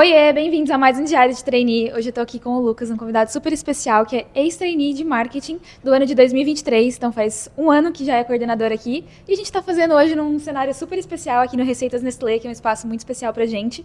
Oiê, bem-vindos a mais um Diário de Trainee. Hoje eu tô aqui com o Lucas, um convidado super especial, que é ex-trainee de marketing do ano de 2023. Então faz um ano que já é coordenador aqui. E a gente tá fazendo hoje num cenário super especial aqui no Receitas Nestlé, que é um espaço muito especial pra gente.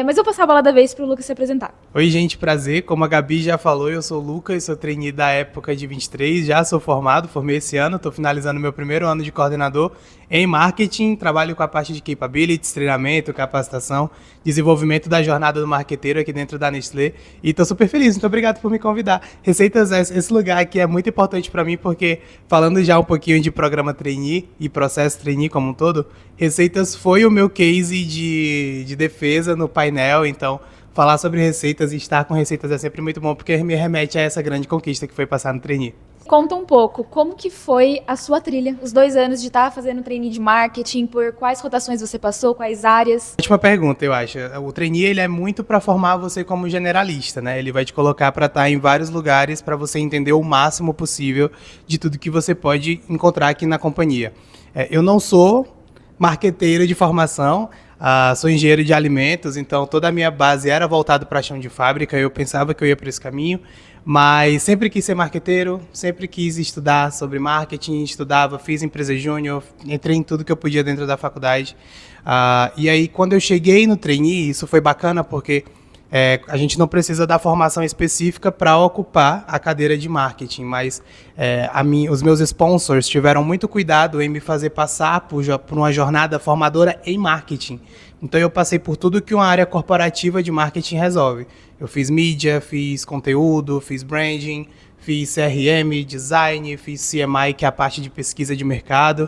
Mas eu vou passar a bola da vez pro Lucas se apresentar. Oi, gente, prazer. Como a Gabi já falou, eu sou o Lucas, sou trainee da época de 23, já sou formei esse ano, estou finalizando meu primeiro ano de coordenador em marketing, trabalho com a parte de capabilities, treinamento, capacitação, desenvolvimento da jornada do marqueteiro aqui dentro da Nestlé e estou super feliz, muito obrigado por me convidar. Receitas, esse lugar aqui é muito importante para mim porque, falando já um pouquinho de programa trainee e processo trainee como um todo, Receitas foi o meu case de defesa no painel, então falar sobre receitas e estar com receitas é sempre muito bom porque me remete a essa grande conquista que foi passar no trainee. Conta um pouco, como que foi a sua trilha, os 2 anos de estar fazendo trainee de marketing, por quais rotações você passou, quais áreas? Última pergunta, eu acho. O trainee ele é muito para formar você como generalista, né? Ele vai te colocar para estar em vários lugares para você entender o máximo possível de tudo que você pode encontrar aqui na companhia. Eu não sou marqueteiro de formação, sou engenheiro de alimentos, então toda a minha base era voltada para chão de fábrica, eu pensava que eu ia por esse caminho, mas sempre quis ser marqueteiro, sempre quis estudar sobre marketing, estudava, fiz empresa júnior, entrei em tudo que eu podia dentro da faculdade. E aí quando eu cheguei no trainee, isso foi bacana porque a gente não precisa da formação específica para ocupar a cadeira de marketing, mas os meus sponsors tiveram muito cuidado em me fazer passar por uma jornada formadora em marketing. Então eu passei por tudo que uma área corporativa de marketing resolve. Eu fiz mídia, fiz conteúdo, fiz branding, fiz CRM, design, fiz CMI, que é a parte de pesquisa de mercado.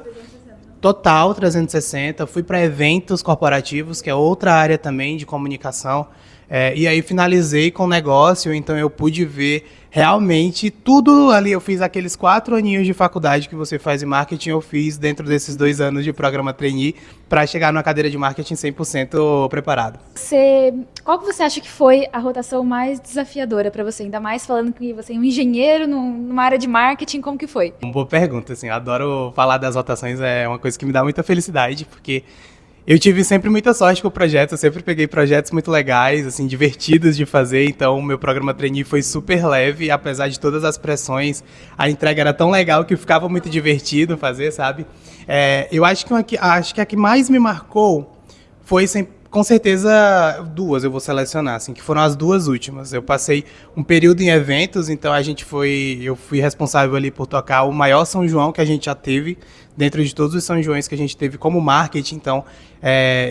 Total 360, fui para eventos corporativos, que é outra área também de comunicação. E aí finalizei com o negócio, então eu pude ver realmente tudo ali. Eu fiz aqueles 4 aninhos de faculdade que você faz em marketing, eu fiz dentro desses 2 anos de programa trainee para chegar numa cadeira de marketing 100% preparado. Qual que você acha que foi a rotação mais desafiadora para você? Ainda mais falando que você é um engenheiro numa área de marketing, como que foi? Uma boa pergunta, assim, eu adoro falar das rotações, é uma coisa que me dá muita felicidade, porque eu tive sempre muita sorte com o projeto, eu sempre peguei projetos muito legais, assim, divertidos de fazer, então o meu programa trainee foi super leve, apesar de todas as pressões, a entrega era tão legal que ficava muito divertido fazer, sabe? Eu acho que a que mais me marcou foi com certeza 2, eu vou selecionar, assim, que foram as 2 últimas. Eu passei um período em eventos, então eu fui responsável ali por tocar o maior São João que a gente já teve, dentro de todos os São Joões que a gente teve como marketing. Então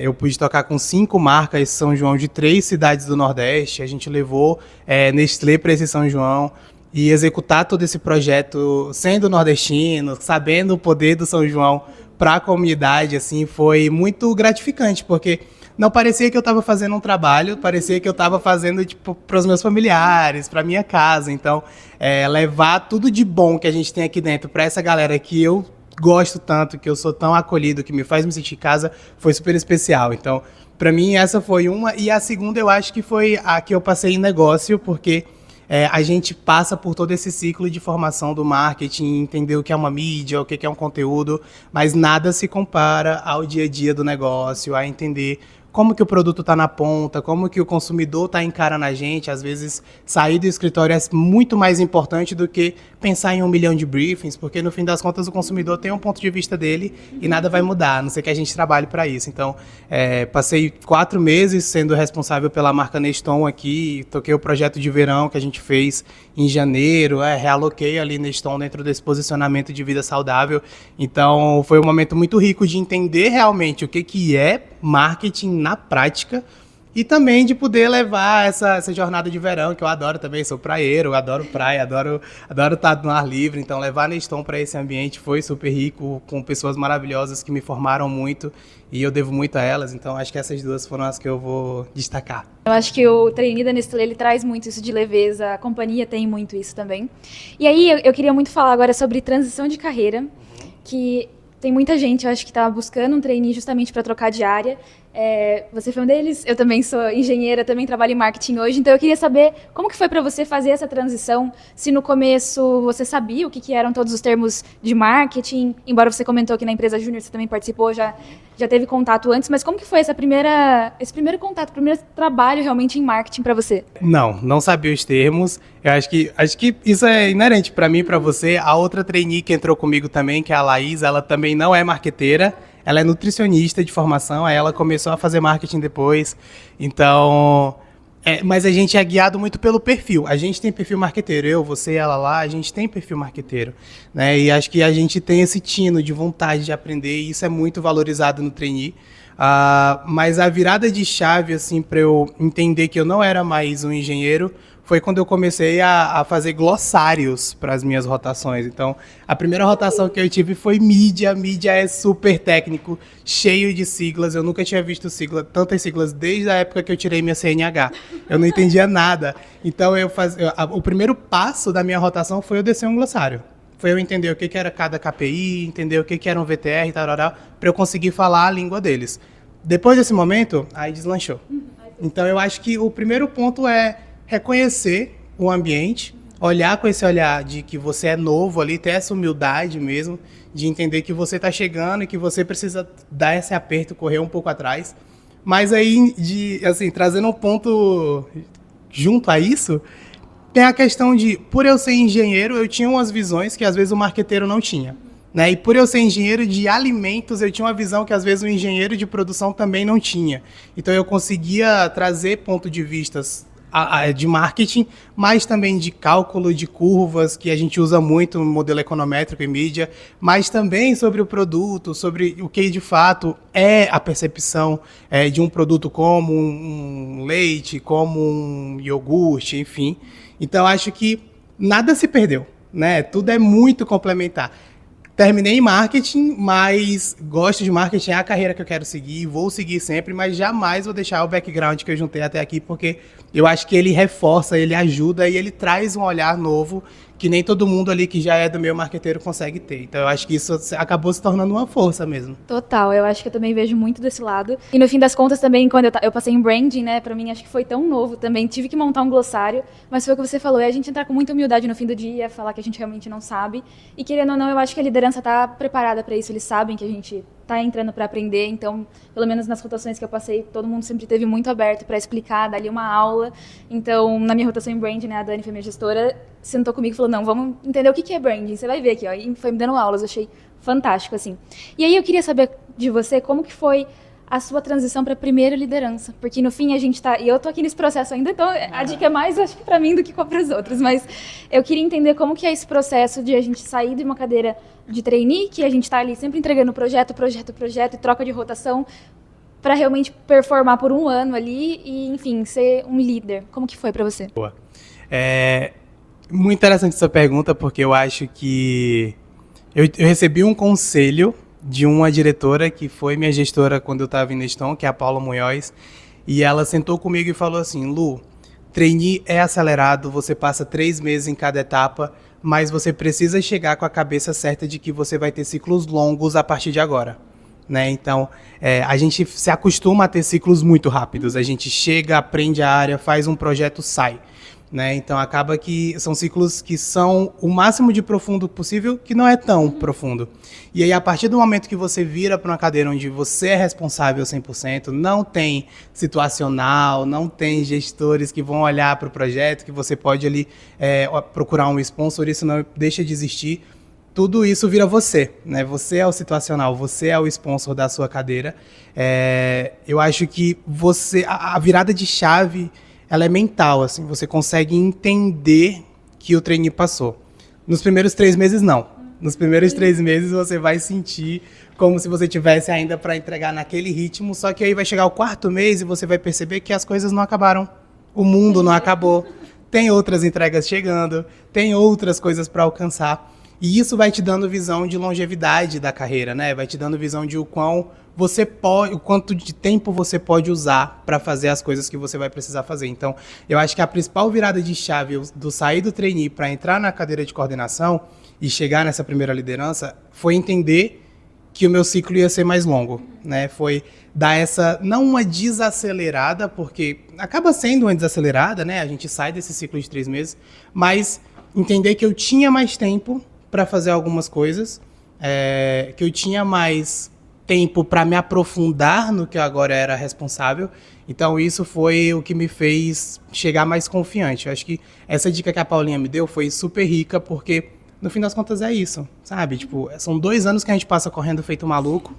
eu pude tocar com 5 marcas São João de 3 cidades do Nordeste, a gente levou Nestlé para esse São João, e executar todo esse projeto sendo nordestino, sabendo o poder do São João para a comunidade, assim, foi muito gratificante, porque não parecia que eu estava fazendo um trabalho, parecia que eu estava fazendo tipo, para os meus familiares, para minha casa. Então, levar tudo de bom que a gente tem aqui dentro para essa galera que eu gosto tanto, que eu sou tão acolhido, que me faz me sentir em casa, foi super especial. Então, para mim, essa foi uma. E a segunda, eu acho que foi a que eu passei em negócio, porque a gente passa por todo esse ciclo de formação do marketing, entender o que é uma mídia, o que é um conteúdo, mas nada se compara ao dia a dia do negócio, a entender como que o produto está na ponta, como que o consumidor está encarando a gente. Às vezes, sair do escritório é muito mais importante do que pensar em 1 milhão de briefings, porque no fim das contas o consumidor tem um ponto de vista dele e nada vai mudar, a não ser que a gente trabalhe para isso. Então, passei 4 meses sendo responsável pela marca Neston aqui, toquei o projeto de verão que a gente fez em janeiro, realoquei ali Neston dentro desse posicionamento de vida saudável. Então, foi um momento muito rico de entender realmente o que é marketing na prática e também de poder levar essa jornada de verão, que eu adoro também, sou praieiro, adoro praia, adoro estar no ar livre, então levar Neston para esse ambiente foi super rico, com pessoas maravilhosas que me formaram muito e eu devo muito a elas, então acho que essas 2 foram as que eu vou destacar. Eu acho que o trainee da Nestlé, ele traz muito isso de leveza, a companhia tem muito isso também. E aí eu queria muito falar agora sobre transição de carreira, que tem muita gente, eu acho, que está buscando um trainee justamente para trocar de área. Você foi um deles, eu também sou engenheira, também trabalho em marketing hoje, então eu queria saber como que foi para você fazer essa transição, se no começo você sabia o que eram todos os termos de marketing, embora você comentou que na empresa Júnior você também participou, já teve contato antes, mas como que foi esse primeiro contato, primeiro trabalho realmente em marketing para você? Não sabia os termos. Eu acho que isso é inerente para mim e para você. A outra trainee que entrou comigo também, que é a Laís, ela também não é marqueteira, ela é nutricionista de formação, aí ela começou a fazer marketing depois. Então, mas a gente é guiado muito pelo perfil. A gente tem perfil marqueteiro, eu, você, ela lá, a gente tem perfil marqueteiro, né? E acho que a gente tem esse tino de vontade de aprender e isso é muito valorizado no trainee. Mas a virada de chave, assim, para eu entender que eu não era mais um engenheiro, foi quando eu comecei a fazer glossários para as minhas rotações. Então, a primeira rotação que eu tive foi mídia. Mídia é super técnico, cheio de siglas. Eu nunca tinha visto tantas siglas desde a época que eu tirei minha CNH. Eu não entendia nada. Então, o primeiro passo da minha rotação foi eu descer um glossário. Foi eu entender o que era cada KPI, entender o que era um VTR e tal, para eu conseguir falar a língua deles. Depois desse momento, aí deslanchou. Então, eu acho que o primeiro ponto é reconhecer o ambiente, olhar com esse olhar de que você é novo ali, ter essa humildade mesmo, de entender que você está chegando e que você precisa dar esse aperto, correr um pouco atrás. Mas aí, assim, trazendo um ponto junto a isso, tem a questão de, por eu ser engenheiro, eu tinha umas visões que às vezes o marqueteiro não tinha. Né? E por eu ser engenheiro de alimentos, eu tinha uma visão que às vezes o engenheiro de produção também não tinha. Então eu conseguia trazer ponto de vistas de marketing, mas também de cálculo de curvas, que a gente usa muito no modelo econométrico e mídia, mas também sobre o produto, sobre o que de fato é a percepção de um produto como um leite, como um iogurte, enfim. Então, acho que nada se perdeu, né? Tudo é muito complementar. Terminei em marketing, mas gosto de marketing, é a carreira que eu quero seguir, vou seguir sempre, mas jamais vou deixar o background que eu juntei até aqui, porque eu acho que ele reforça, ele ajuda e ele traz um olhar novo que nem todo mundo ali que já é do meio marqueteiro consegue ter. Então eu acho que isso acabou se tornando uma força mesmo. Total, eu acho que eu também vejo muito desse lado. E no fim das contas também, quando eu passei em branding, né, pra mim acho que foi tão novo também, tive que montar um glossário, mas foi o que você falou, é a gente entrar com muita humildade no fim do dia, falar que a gente realmente não sabe. E querendo ou não, eu acho que a liderança tá preparada para isso, eles sabem que a gente tá entrando para aprender, então, pelo menos nas rotações que eu passei, todo mundo sempre teve muito aberto para explicar, dar ali uma aula. Então, na minha rotação em branding, né, a Dani foi minha gestora, sentou comigo e falou, não, vamos entender o que é branding, você vai ver aqui, ó, e foi me dando aulas, eu achei fantástico, assim. E aí eu queria saber de você como que foi a sua transição para a primeira liderança, porque no fim a gente tá, e eu tô aqui nesse processo ainda, então a dica é mais, acho que para mim do que para os outros, mas eu queria entender como que é esse processo de a gente sair de uma cadeira de trainee, que a gente tá ali sempre entregando projeto, e troca de rotação, para realmente performar por um ano ali e, enfim, ser um líder. Como que foi para você? Boa. Muito interessante essa pergunta, porque eu acho que eu recebi um conselho de uma diretora que foi minha gestora quando eu estava em Neston, que é a Paula Munhoz, e ela sentou comigo e falou assim, Lu, trainee é acelerado, você passa 3 meses em cada etapa, mas você precisa chegar com a cabeça certa de que você vai ter ciclos longos a partir de agora. Né? Então, a gente se acostuma a ter ciclos muito rápidos, a gente chega, aprende a área, faz um projeto, sai. Né? Então acaba que são ciclos que são o máximo de profundo possível, que não é tão profundo. E aí a partir do momento que você vira para uma cadeira onde você é responsável 100%, não tem situacional, não tem gestores que vão olhar para o projeto, que você pode ali procurar um sponsor, isso não deixa de existir. Tudo isso vira você, né? Você é o situacional, você é o sponsor da sua cadeira. Eu acho que a virada de chave ela é mental, assim, você consegue entender que o trainee passou. Nos primeiros 3 meses, não. Nos primeiros 3 meses, você vai sentir como se você tivesse ainda para entregar naquele ritmo, só que aí vai chegar o 4º mês e você vai perceber que as coisas não acabaram. O mundo não acabou. Tem outras entregas chegando, tem outras coisas para alcançar. E isso vai te dando visão de longevidade da carreira, né? Vai te dando visão de o quanto de tempo você pode usar para fazer as coisas que você vai precisar fazer. Então, eu acho que a principal virada de chave do sair do trainee para entrar na cadeira de coordenação e chegar nessa primeira liderança foi entender que o meu ciclo ia ser mais longo, né? Foi dar essa, não uma desacelerada, porque acaba sendo uma desacelerada, né? A gente sai desse ciclo de 3 meses, mas entender que eu tinha mais tempo para fazer algumas coisas, que eu tinha mais tempo para me aprofundar no que eu agora era responsável. Então isso foi o que me fez chegar mais confiante. Eu acho que essa dica que a Paulinha me deu foi super rica, porque no fim das contas é isso, sabe? Tipo, são 2 anos que a gente passa correndo feito maluco,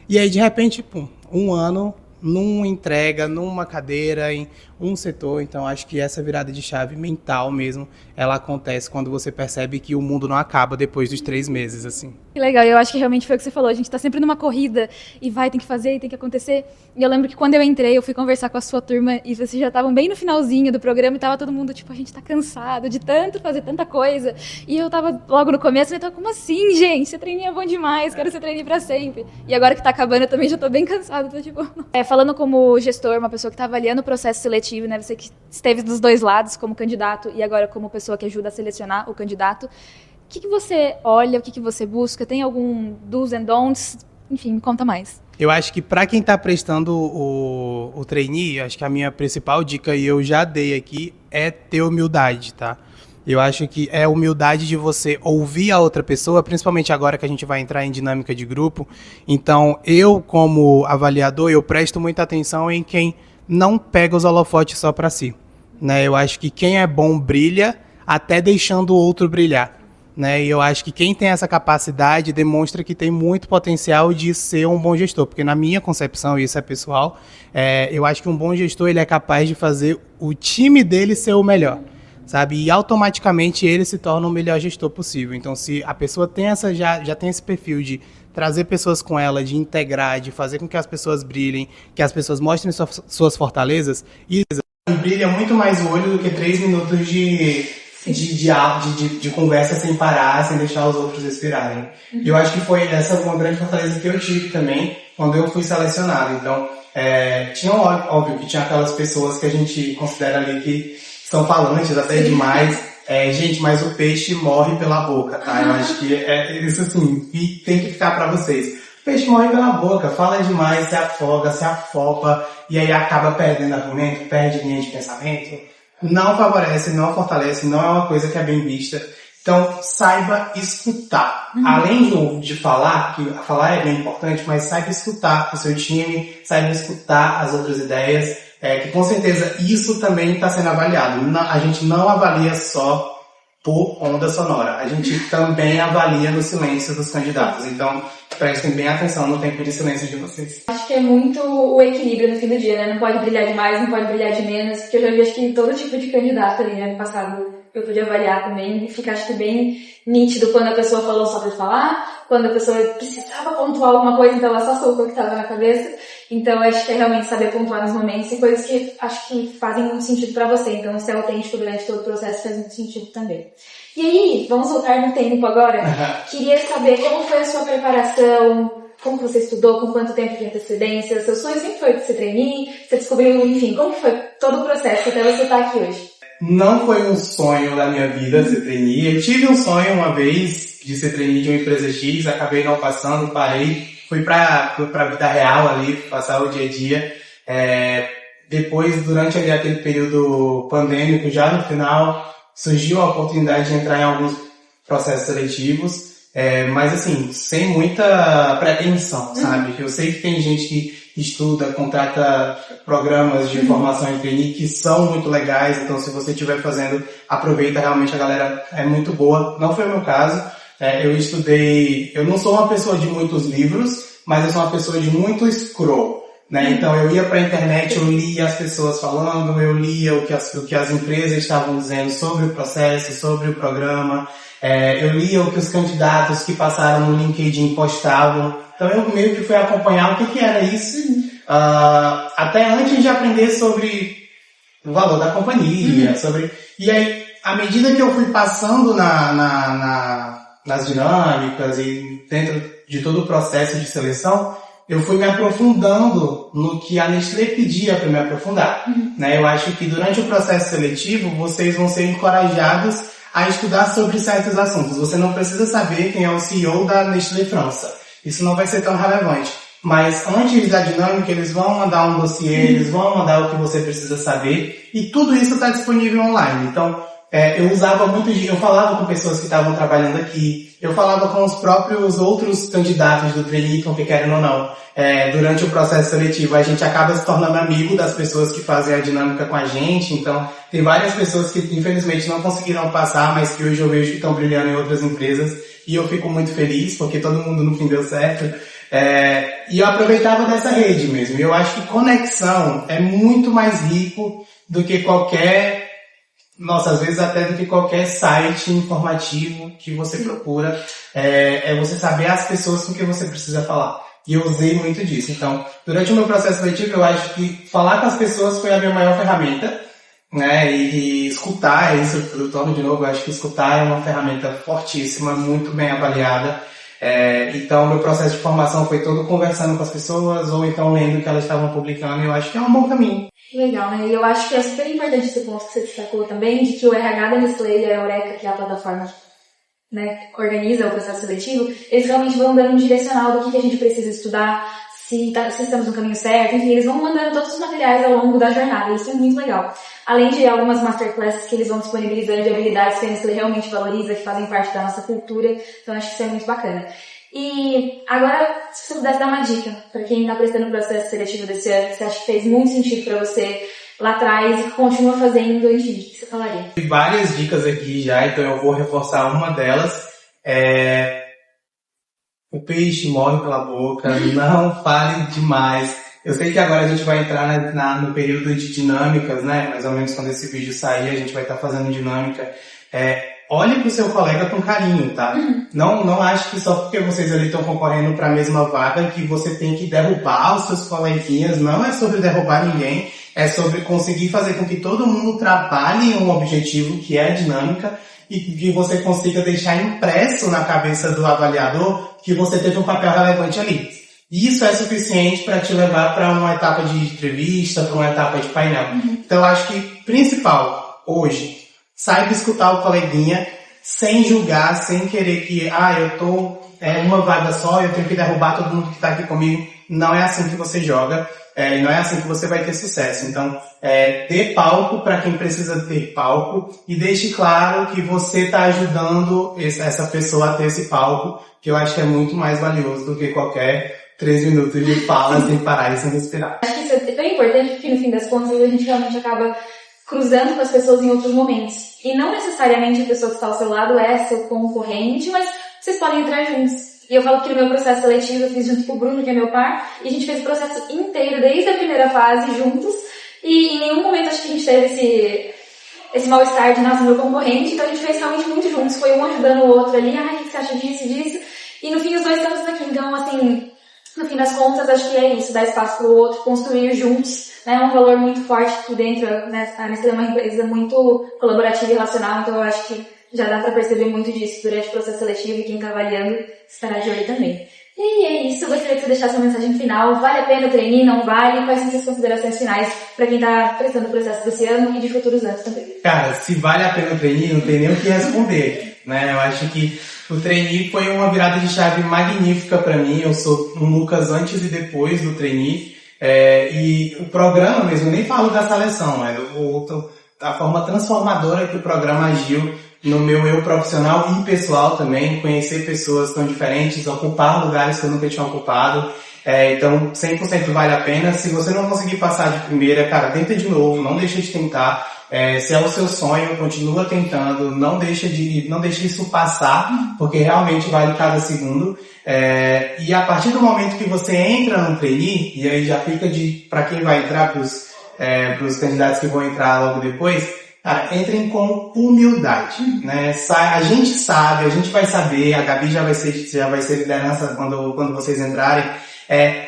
e aí de repente, pum, 1 ano numa entrega, numa cadeira, em um setor. Então acho que essa virada de chave mental mesmo, ela acontece quando você percebe que o mundo não acaba depois dos 3 meses, assim. Que legal, eu acho que realmente foi o que você falou, a gente tá sempre numa corrida e tem que fazer e tem que acontecer. E eu lembro que quando eu entrei, eu fui conversar com a sua turma e vocês já estavam bem no finalzinho do programa e tava todo mundo, tipo, a gente tá cansado de tanto fazer tanta coisa. E eu tava logo no começo, eu tava, como assim, gente? Ser trainee é bom demais, quero ser trainee pra sempre. E agora que tá acabando, eu também já tô bem cansada, tô tipo... falando como gestor, uma pessoa que tá avaliando o processo seletivo, né? Você que esteve dos 2 lados, como candidato e agora como pessoa que ajuda a selecionar o candidato. O que você olha, o que você busca? Tem algum do's and don'ts? Enfim, me conta mais. Eu acho que para quem está prestando o trainee, acho que a minha principal dica, e eu já dei aqui, é ter humildade, tá? Eu acho que é humildade de você ouvir a outra pessoa, principalmente agora que a gente vai entrar em dinâmica de grupo. Então, eu, como avaliador, eu presto muita atenção em quem não pega os holofotes só para si, né? Eu acho que quem é bom brilha, até deixando o outro brilhar, né? E eu acho que quem tem essa capacidade demonstra que tem muito potencial de ser um bom gestor, porque na minha concepção, e isso é pessoal, eu acho que um bom gestor ele é capaz de fazer o time dele ser o melhor, sabe? E automaticamente ele se torna o melhor gestor possível. Então, se a pessoa tem já tem esse perfil de trazer pessoas com ela, de integrar, de fazer com que as pessoas brilhem, que as pessoas mostrem suas fortalezas, e brilha muito mais o olho do que 3 minutos de conversa sem parar, sem deixar os outros respirarem. E eu acho que foi essa uma grande fortaleza que eu tive também quando eu fui selecionado. Então, tinha óbvio que tinha aquelas pessoas que a gente considera ali que são falantes até demais. Gente, mas o peixe morre pela boca, tá? Eu acho que isso assim, tem que ficar pra vocês. O peixe morre pela boca, fala demais, se afoga, se afopa, e aí acaba perdendo argumento, perde linha de pensamento. Não favorece, não fortalece, não é uma coisa que é bem vista. Então, saiba escutar. Além de falar, que falar é bem importante, mas saiba escutar o seu time, saiba escutar as outras ideias, que com certeza isso também está sendo avaliado. A gente não avalia só por onda sonora, a gente também avalia no silêncio dos candidatos. Então, prestem bem atenção no tempo de silêncio de vocês. Acho que é muito o equilíbrio no fim do dia, né? Não pode brilhar demais, não pode brilhar de menos, porque eu já vi, acho que todo tipo de candidato ali, né? No passado eu pude avaliar também e fica, acho que bem nítido quando a pessoa falou só por falar, quando a pessoa precisava pontuar alguma coisa, então ela só soltou o que estava na cabeça. Então, acho que é realmente saber pontuar nos momentos e coisas que acho que fazem muito sentido pra você. Então, ser autêntico durante todo o processo faz muito sentido também. E aí, vamos voltar no tempo agora. Queria saber como foi a sua preparação, como você estudou, com quanto tempo de antecedência. Seu sonho sempre foi de ser trainee, você descobriu, enfim, como foi todo o processo até você estar aqui hoje? Não foi um sonho da minha vida ser trainee. Eu tive um sonho uma vez de ser trainee de uma empresa X, acabei não passando, parei. Fui pra vida real ali, passar o dia a dia. Depois, durante aquele período pandêmico, já no final, surgiu a oportunidade de entrar em alguns processos seletivos, mas assim, sem muita pretensão, sabe? Eu sei que tem gente que estuda, contrata programas de formação em trainee que são muito legais, então se você estiver fazendo, aproveita, realmente a galera é muito boa. Não foi o meu caso. Eu estudei, eu não sou uma pessoa de muitos livros, mas eu sou uma pessoa de muito scroll, né? Então eu ia pra internet, eu lia as pessoas falando, eu lia o que as empresas estavam dizendo sobre o processo, sobre o programa, eu lia o que os candidatos que passaram no LinkedIn postavam. Então eu meio que fui acompanhar o que era isso, até antes de aprender sobre o valor da companhia, e aí, à medida que eu fui passando nas dinâmicas e dentro de todo o processo de seleção, eu fui me aprofundando no que a Nestlé pedia para me aprofundar. Né? Eu acho que durante o processo seletivo, vocês vão ser encorajados a estudar sobre certos assuntos. Você não precisa saber quem é o CEO da Nestlé França. isso não vai ser tão relevante. Mas antes da dinâmica, eles vão mandar um dossiê, eles vão mandar o que você precisa saber, e tudo isso está disponível online. Então, eu usava muito eu falava com pessoas que estavam trabalhando aqui, eu falava com os próprios outros candidatos do trainee, porque querendo ou não, durante o processo seletivo a gente acaba se tornando amigo das pessoas que fazem a dinâmica com a gente. Então tem várias pessoas que infelizmente não conseguiram passar, mas que hoje eu vejo que estão brilhando em outras empresas, e eu fico muito feliz porque todo mundo no fim deu certo. E eu aproveitava dessa rede mesmo. Eu acho que conexão é muito mais rico do que às vezes até do que qualquer site informativo que você procura. É você saber as pessoas com quem você precisa falar. E eu usei muito disso. Então, durante o meu processo seletivo, eu acho que falar com as pessoas foi a minha maior ferramenta, né? E escutar, isso eu torno de novo, eu acho que escutar é uma ferramenta fortíssima, muito bem avaliada. Então, meu processo de formação foi todo conversando com as pessoas, ou então lendo o que elas estavam publicando, e eu acho que é um bom caminho. Legal, né? E eu acho que é super importante esse ponto que você destacou também, de que o RH da Nestlé e a Eureka, que é a plataforma, né, que organiza o processo seletivo, eles realmente vão dando um direcional do que a gente precisa estudar, se estamos no caminho certo, enfim, eles vão mandando todos os materiais ao longo da jornada, isso é muito legal. Além de algumas masterclasses que eles vão disponibilizando de habilidades que a Nestlé realmente valoriza, que fazem parte da nossa cultura, então acho que isso é muito bacana. E agora, se você pudesse dar uma dica para quem está prestando o processo seletivo desse ano, que você acha que fez muito sentido para você lá atrás e que continua fazendo, enfim, o que você falaria? Tem várias dicas aqui já, então eu vou reforçar uma delas. O peixe morre pela boca, não fale demais. Eu sei que agora a gente vai entrar no período de dinâmicas, né? Mais ou menos quando esse vídeo sair, a gente vai estar fazendo dinâmica. Olhe pro seu colega com carinho, tá? Não ache que só porque vocês ali estão concorrendo para a mesma vaga que você tem que derrubar os seus coleguinhas. Não é sobre derrubar ninguém, é sobre conseguir fazer com que todo mundo trabalhe em um objetivo que é a dinâmica e que você consiga deixar impresso na cabeça do avaliador que você teve um papel relevante ali. Isso é suficiente para te levar para uma etapa de entrevista, para uma etapa de painel. Então eu acho que principal hoje, saiba escutar o coleguinha sem julgar, sem querer que, eu tô uma vaga só, eu tenho que derrubar todo mundo que tá aqui comigo. Não é assim que você joga, e não é assim que você vai ter sucesso. Então, dê palco para quem precisa ter palco e deixe claro que você tá ajudando essa pessoa a ter esse palco, que eu acho que é muito mais valioso do que qualquer 3 minutos de fala sem parar e sem respirar. Acho que isso é tão importante porque, no fim das contas, a gente realmente acaba cruzando com as pessoas em outros momentos. E não necessariamente a pessoa que está ao seu lado é seu concorrente, mas vocês podem entrar juntos. E eu falo que no meu processo seletivo eu fiz junto com o Bruno, que é meu par, e a gente fez o processo inteiro, desde a primeira fase, juntos. E em nenhum momento acho que a gente teve esse mal-estar de, nossa, meu concorrente. Então a gente fez realmente muito juntos. Foi um ajudando o outro ali. O que você acha disso? E no fim os dois estamos aqui. Então, assim, no fim das contas, acho que é isso. Dar espaço para o outro, construir juntos. É um valor muito forte aqui dentro, né? A Nestlé é uma empresa muito colaborativa e relacional, então eu acho que já dá para perceber muito disso durante o processo seletivo e quem está avaliando estará de olho também. E é isso, eu gostaria que você deixasse uma mensagem final. Vale a pena o trainee? Não vale? Quais são as considerações finais para quem está prestando o processo desse ano e de futuros anos também? Cara, se vale a pena o trainee, não tem nem o que responder, né? Eu acho que o trainee foi uma virada de chave magnífica para mim. Eu sou um Lucas antes e depois do trainee. E o programa mesmo, nem falo da seleção, a forma transformadora que o programa agiu no meu eu profissional e pessoal também, conhecer pessoas tão diferentes, ocupar lugares que eu nunca tinha ocupado. Então 100% vale a pena. Se você não conseguir passar de primeira, cara, tenta de novo, não deixa de tentar. Se é o seu sonho, continua tentando, não deixa isso passar, porque realmente vale cada segundo. E a partir do momento que você entra no trainee, e aí já fica para quem vai entrar, pros candidatos que vão entrar logo depois, cara, entrem com humildade, né? A gente vai saber, a Gabi já vai ser liderança quando vocês entrarem.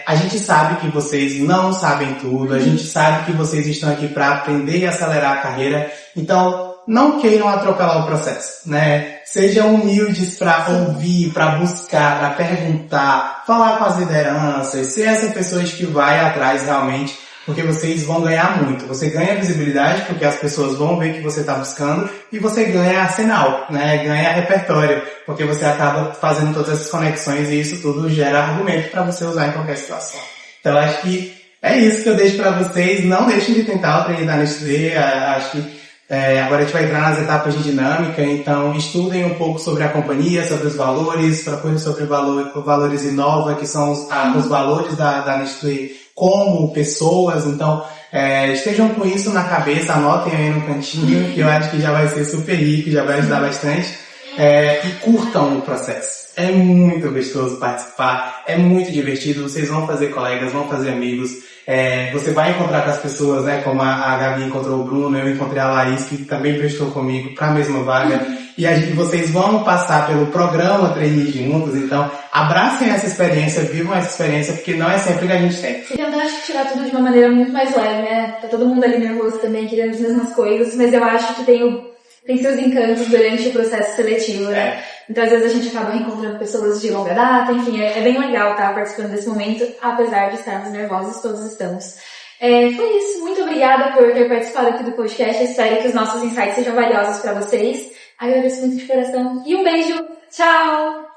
A gente sabe que vocês não sabem tudo, a gente sabe que vocês estão aqui para aprender e acelerar a carreira, então não queiram atropelar o processo, né? Sejam humildes para ouvir, para buscar, para perguntar, falar com as lideranças, ser essa pessoa que vai atrás realmente, porque vocês vão ganhar muito. Você ganha visibilidade, porque as pessoas vão ver que você está buscando, e você ganha arsenal, né? Ganha repertório, porque você acaba fazendo todas essas conexões e isso tudo gera argumento para você usar em qualquer situação. Então, acho que é isso que eu deixo para vocês. Não deixem de tentar o treino da Nestlé. Acho que agora a gente vai entrar nas etapas de dinâmica, então estudem um pouco sobre a companhia, sobre os valores, procurem sobre valores Inova, que são os valores da Nestlé como pessoas. Então estejam com isso na cabeça, anotem aí no cantinho, que eu acho que já vai ser super rico, já vai ajudar bastante. E curtam o processo. É muito gostoso participar, é muito divertido, vocês vão fazer colegas, vão fazer amigos, você vai encontrar com as pessoas, né, como a Gabi encontrou o Bruno, eu encontrei a Laís, que também prestou comigo para a mesma vaga, e vocês vão passar pelo programa Trainee juntos, então abracem essa experiência, vivam essa experiência, porque não é sempre que a gente tem. E tentar, acho que tirar tudo de uma maneira muito mais leve, né? Tá todo mundo ali nervoso também, querendo as mesmas coisas, mas eu acho que tem seus encantos durante o processo seletivo, né? Então, às vezes, a gente acaba reencontrando pessoas de longa data, enfim, é bem legal estar participando desse momento, apesar de estarmos nervosos, todos estamos. Foi isso, muito obrigada por ter participado aqui do podcast, espero que os nossos insights sejam valiosos para vocês. Agradeço muito de coração e um beijo, tchau!